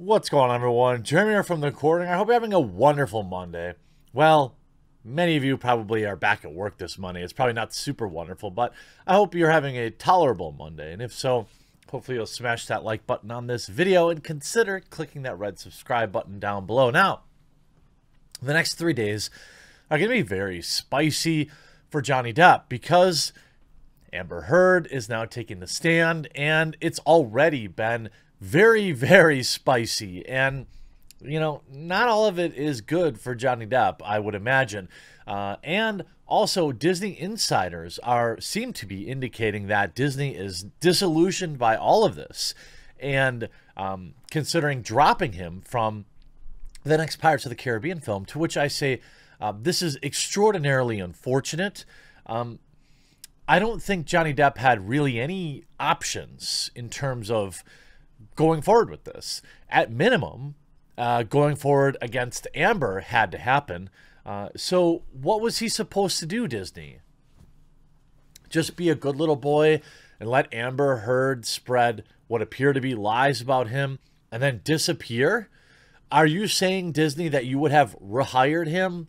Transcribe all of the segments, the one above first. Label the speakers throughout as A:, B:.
A: What's going on, everyone? Jeremy here from The Recording. I hope you're having a wonderful Monday. Well, many of you probably are back at work this Monday. It's probably not super wonderful, but I hope you're having a tolerable Monday. And if so, hopefully you'll smash that like button on this video and consider clicking that red subscribe button down below. Now, the next 3 days are going to be very spicy for Johnny Depp because Amber Heard is now taking the stand, and it's already been very, very spicy. And, you know, not all of it is good for Johnny Depp, I would imagine. And also, Disney insiders seem to be indicating that Disney is disillusioned by all of this and considering dropping him from the next Pirates of the Caribbean film, to which I say this is extraordinarily unfortunate. I don't think Johnny Depp had really any options in terms of going forward with this. At minimum, going forward against Amber had to happen. So what was he supposed to do, Disney? Just be a good little boy and let Amber Heard spread what appear to be lies about him and then disappear? Are you saying, Disney, that you would have rehired him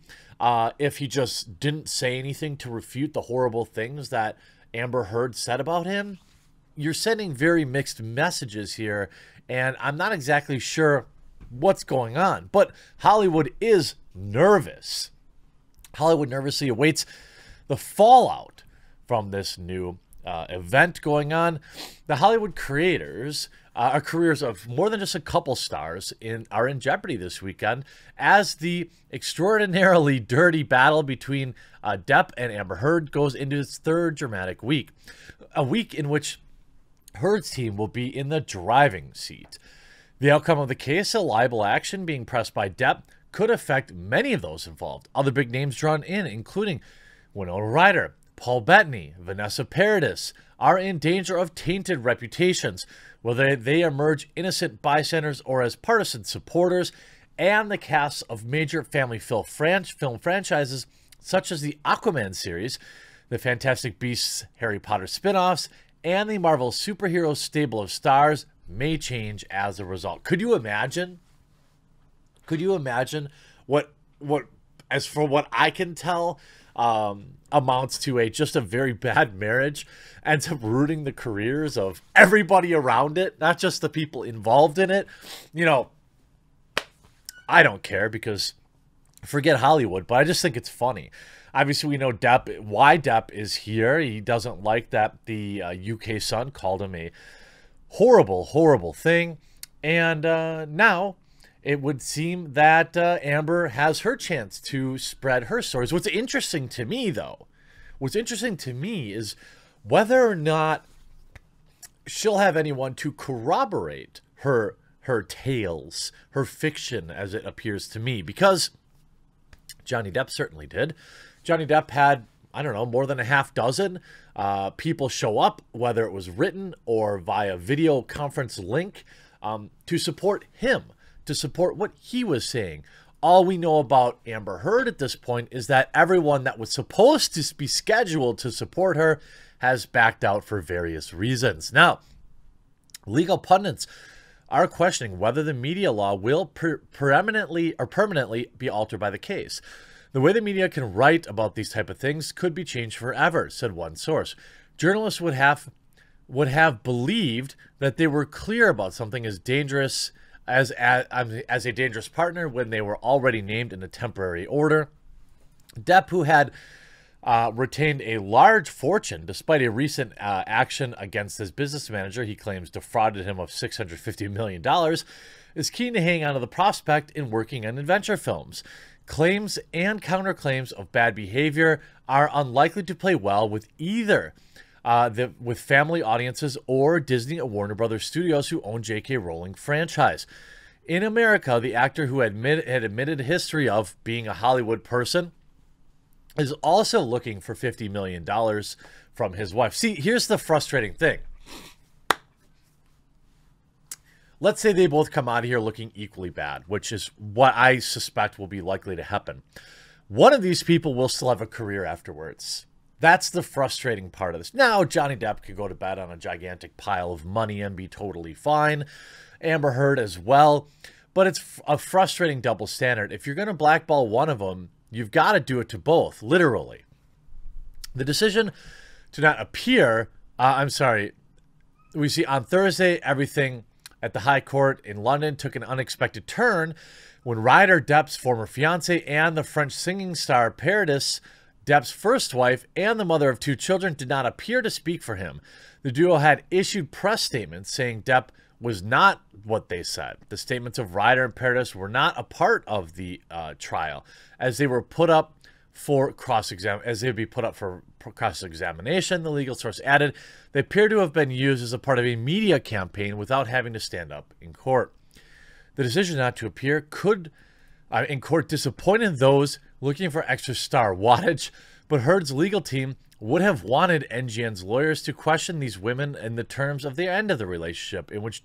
A: if he just didn't say anything to refute the horrible things that Amber Heard said about him? You're sending very mixed messages here, and I'm not exactly sure what's going on. But Hollywood is nervous. Hollywood nervously awaits the fallout from this new event going on. The Hollywood creators, careers of more than just a couple stars are in jeopardy this weekend as the extraordinarily dirty battle between Depp and Amber Heard goes into its third dramatic week. A week in which Heard's team will be in the driving seat. The outcome of the case, a libel action being pressed by Depp, could affect many of those involved. Other big names drawn in, including Winona Ryder, Paul Bettany, Vanessa Paradis, are in danger of tainted reputations, whether they emerge innocent bystanders or as partisan supporters. And the casts of major family film franchises such as the Aquaman series, the Fantastic Beasts Harry Potter spin-offs, and the Marvel superhero stable of stars may change as a result. Could you imagine? Could you imagine what as for what I can tell, amounts to just a very bad marriage, ends up rooting the careers of everybody around it, not just the people involved in it? You know, I don't care because forget Hollywood, but I just think it's funny. Obviously, we know why Depp is here. He doesn't like that the UK Sun called him a horrible, horrible thing. And now it would seem that Amber has her chance to spread her stories. What's interesting to me, though, is whether or not she'll have anyone to corroborate her tales, her fiction, as it appears to me. Because Johnny Depp certainly did. Johnny Depp had, I don't know, more than a half dozen people show up, whether it was written or via video conference link, to support him, to support what he was saying. All we know about Amber Heard at this point is that everyone that was supposed to be scheduled to support her has backed out for various reasons. Now, legal pundits are questioning whether the media law will permanently be altered by the case. The way the media can write about these type of things could be changed forever, said one source. Journalists would have believed that they were clear about something as dangerous as a dangerous partner when they were already named in a temporary order. Depp, who had retained a large fortune despite a recent action against his business manager he claims defrauded him of $650 million, is keen to hang on to the prospect in working on adventure films. Claims and counterclaims of bad behavior are unlikely to play well with either with family audiences or Disney or Warner Brothers Studios, who own J.K. Rowling franchise. In America, the actor who had admitted a history of being a Hollywood person is also looking for $50 million from his wife. See, here's the frustrating thing. Let's say they both come out of here looking equally bad, which is what I suspect will be likely to happen. One of these people will still have a career afterwards. That's the frustrating part of this. Now, Johnny Depp could go to bed on a gigantic pile of money and be totally fine. Amber Heard as well. But it's a frustrating double standard. If you're going to blackball one of them, you've got to do it to both, literally. The decision to not appear, we see on Thursday, everything at the High Court in London took an unexpected turn when Ryder Depp's former fiancée and the French singing star Paradis, Depp's first wife and the mother of 2 children, did not appear to speak for him. The duo had issued press statements saying Depp was not what they said. The statements of Ryder and Paradis were not a part of the trial, as they were put up for cross-examination. The legal source added they appear to have been used as a part of a media campaign without having to stand up in court. The decision not to appear in court disappointed those looking for extra star wattage, but Heard's legal team would have wanted NGN's lawyers to question these women in the terms of the end of the relationship, in which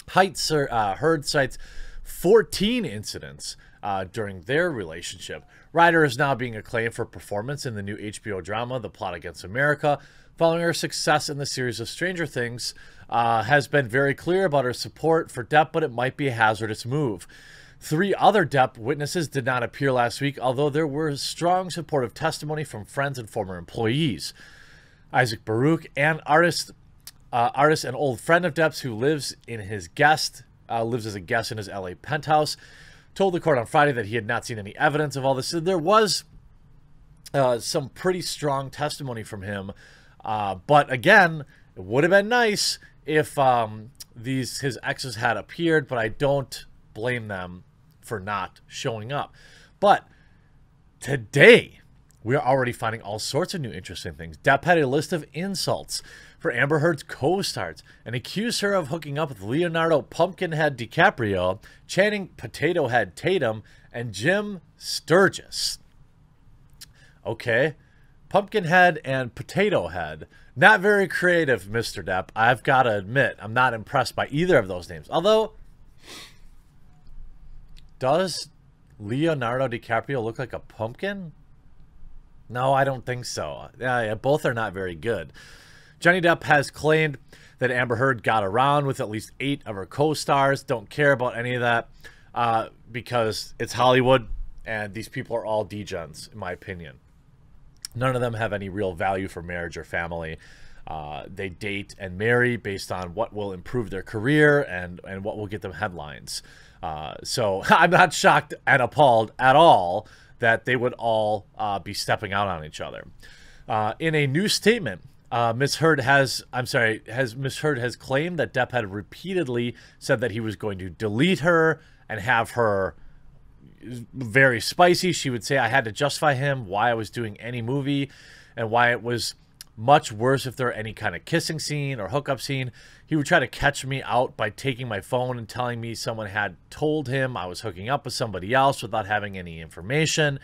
A: Heard cites 14 incidents during their relationship. Ryder is now being acclaimed for performance in the new HBO drama, The Plot Against America. Following her success in the series of Stranger Things, has been very clear about her support for Depp, but it might be a hazardous move. 3 other Depp witnesses did not appear last week, although there was strong supportive testimony from friends and former employees. Isaac Baruch, an artist and old friend of Depp's who lives as a guest in his LA penthouse, told the court on Friday that he had not seen any evidence of all this. There was some pretty strong testimony from him, but again, it would have been nice if his exes had appeared, but I don't blame them for not showing up. But today, we are already finding all sorts of new interesting things. Depp had a list of insults for Amber Heard's co-stars and accused her of hooking up with Leonardo Pumpkinhead DiCaprio, Channing Potato Head Tatum, and Jim Sturgis. Okay, Pumpkinhead and Potato Head. Not very creative, Mr. Depp. I've got to admit, I'm not impressed by either of those names. Although, does Leonardo DiCaprio look like a pumpkin? No, I don't think so. Yeah, both are not very good. Johnny Depp has claimed that Amber Heard got around with at least 8 of her co-stars. Don't care about any of that because it's Hollywood and these people are all degens, in my opinion. None of them have any real value for marriage or family. They date and marry based on what will improve their career and what will get them headlines. So I'm not shocked and appalled at all that they would all be stepping out on each other. In a new statement, Miss Heard has claimed that Depp had repeatedly said that he was going to delete her and have her very spicy. She would say, I had to justify him, why I was doing any movie, and why it was much worse if there were any kind of kissing scene or hookup scene. He would try to catch me out by taking my phone and telling me someone had told him I was hooking up with somebody else without having any information.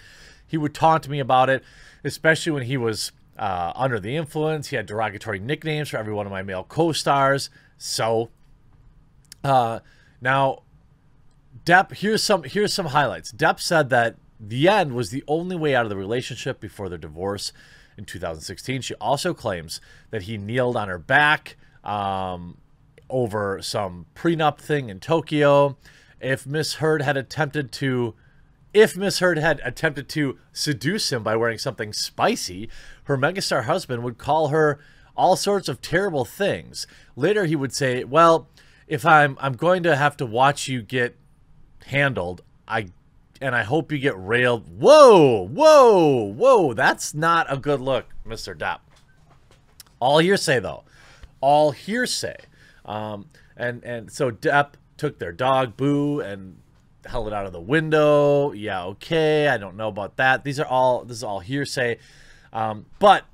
A: He would taunt me about it, especially when he was under the influence. He had derogatory nicknames for every one of my male co-stars. So now Depp, here's some highlights. Depp said that the end was the only way out of the relationship before their divorce in 2016. She also claims that he kneeled on her back over some prenup thing in Tokyo. If Miss Heard had attempted to seduce him by wearing something spicy, her megastar husband would call her all sorts of terrible things. Later, he would say, well, if I'm going to have to watch you get handled, I hope you get railed. Whoa, that's not a good look, Mr. Depp. All hearsay, though. All hearsay. And so Depp took their dog, Boo, and held it out of the window. Yeah, okay, I don't know about that. This is all hearsay. But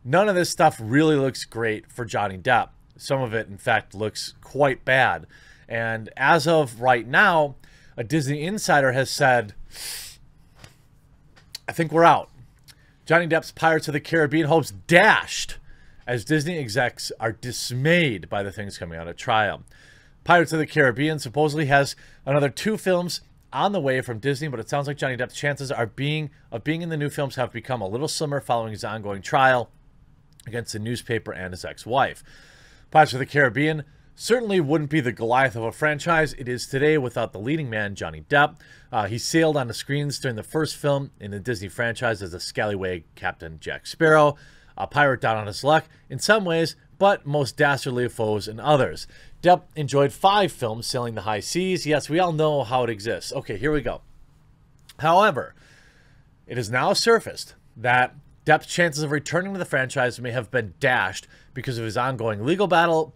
A: none of this stuff really looks great for Johnny Depp. Some of it, in fact, looks quite bad. And as of right now, a Disney insider has said, I think we're out. Johnny Depp's Pirates of the Caribbean hopes dashed as Disney execs are dismayed by the things coming out of trial. Pirates of the Caribbean supposedly has another 2 films on the way from Disney, but it sounds like Johnny Depp's chances of being in the new films have become a little slimmer following his ongoing trial against the newspaper and his ex-wife. Pirates of the Caribbean certainly wouldn't be the Goliath of a franchise it is today without the leading man, Johnny Depp. He sailed on the screens during the first film in the Disney franchise as a scallywag Captain Jack Sparrow, a pirate down on his luck in some ways, but most dastardly of foes in others. Depp enjoyed 5 films sailing the high seas. Yes, we all know how it exists. Okay, here we go. However, it has now surfaced that Depp's chances of returning to the franchise may have been dashed because of his ongoing legal battle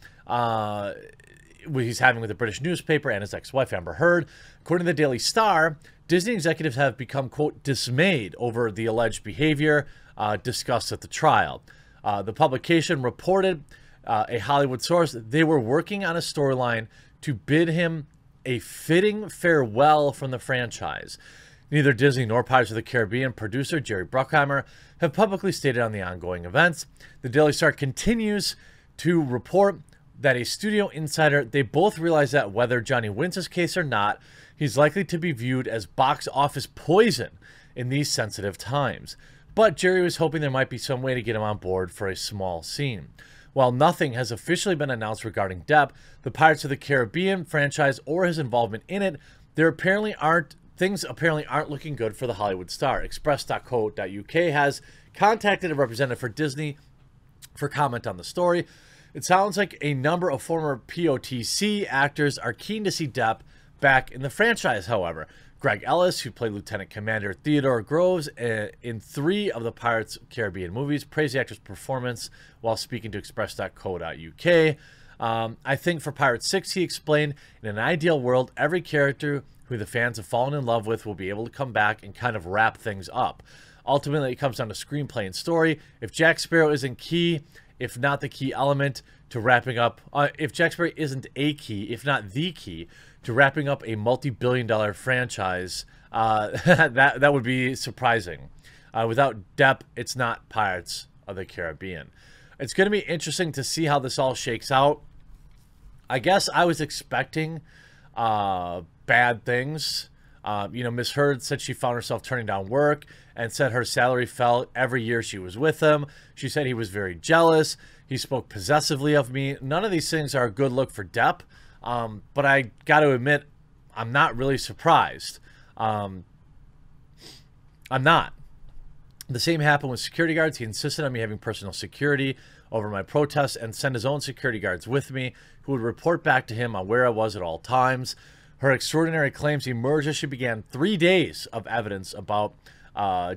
A: he's having with the British newspaper and his ex-wife Amber Heard. According to the Daily Star, Disney executives have become, quote, dismayed over the alleged behavior discussed at the trial. The publication reported, a Hollywood source, they were working on a storyline to bid him a fitting farewell from the franchise. Neither Disney nor Pirates of the Caribbean producer Jerry Bruckheimer have publicly stated on the ongoing events. The Daily Star continues to report that a studio insider, they both realize that whether Johnny wins his case or not, he's likely to be viewed as box office poison in these sensitive times. But Jerry was hoping there might be some way to get him on board for a small scene. While nothing has officially been announced regarding Depp, the Pirates of the Caribbean franchise, or his involvement in it, things apparently aren't looking good for the Hollywood star. Express.co.uk has contacted a representative for Disney for comment on the story. It sounds like a number of former POTC actors are keen to see Depp back in the franchise, however. Greg Ellis, who played Lieutenant Commander Theodore Groves in 3 of the Pirates of the Caribbean movies, praised the actor's performance while speaking to Express.co.uk. I think for Pirates 6, he explained, in an ideal world, every character who the fans have fallen in love with will be able to come back and kind of wrap things up. Ultimately, it comes down to screenplay and story. If Jack Sparrow isn't key, if not the key element to wrapping up, if Jack Sparrow isn't a key, if not the key to wrapping up a multi-billion-dollar franchise, that would be surprising. Without Depp, it's not Pirates of the Caribbean. It's going to be interesting to see how this all shakes out. I guess I was expecting bad things. Miss Heard said she found herself turning down work and said her salary fell every year she was with him. She said he was very jealous. He spoke possessively of me. None of these things are a good look for Depp, but I got to admit, I'm not really surprised. I'm not. The same happened with security guards. He insisted on me having personal security over my protests and send his own security guards with me, who would report back to him on where I was at all times. Her extraordinary claims emerged as she began 3 days of evidence about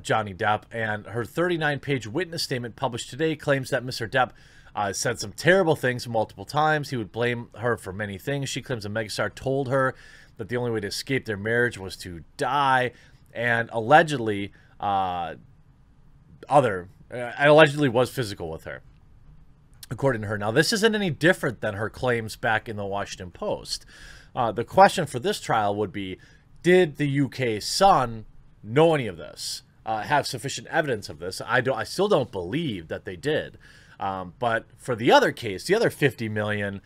A: Johnny Depp, and her 39-page witness statement published today claims that Mr. Depp said some terrible things multiple times. He would blame her for many things. She claims a megastar told her that the only way to escape their marriage was to die, and allegedly was physical with her, according to her. Now, this isn't any different than her claims back in the Washington Post. The question for this trial would be, did the UK Sun know any of this? Have sufficient evidence of this? I still don't believe that they did. But for the other case, the other 50 million,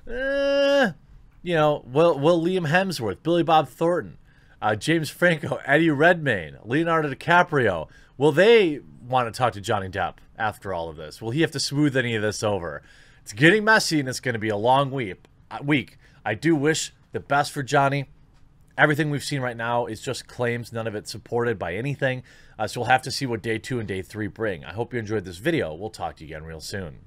A: will Liam Hemsworth, Billy Bob Thornton, James Franco, Eddie Redmayne, Leonardo DiCaprio, will they want to talk to Johnny Depp after all of this? Will he have to smooth any of this over? It's getting messy, and it's going to be a long week. I do wish the best for Johnny. Everything we've seen right now is just claims, none of it supported by anything. So we'll have to see what day 2 and day 3 bring. I hope you enjoyed this video. We'll talk to you again real soon.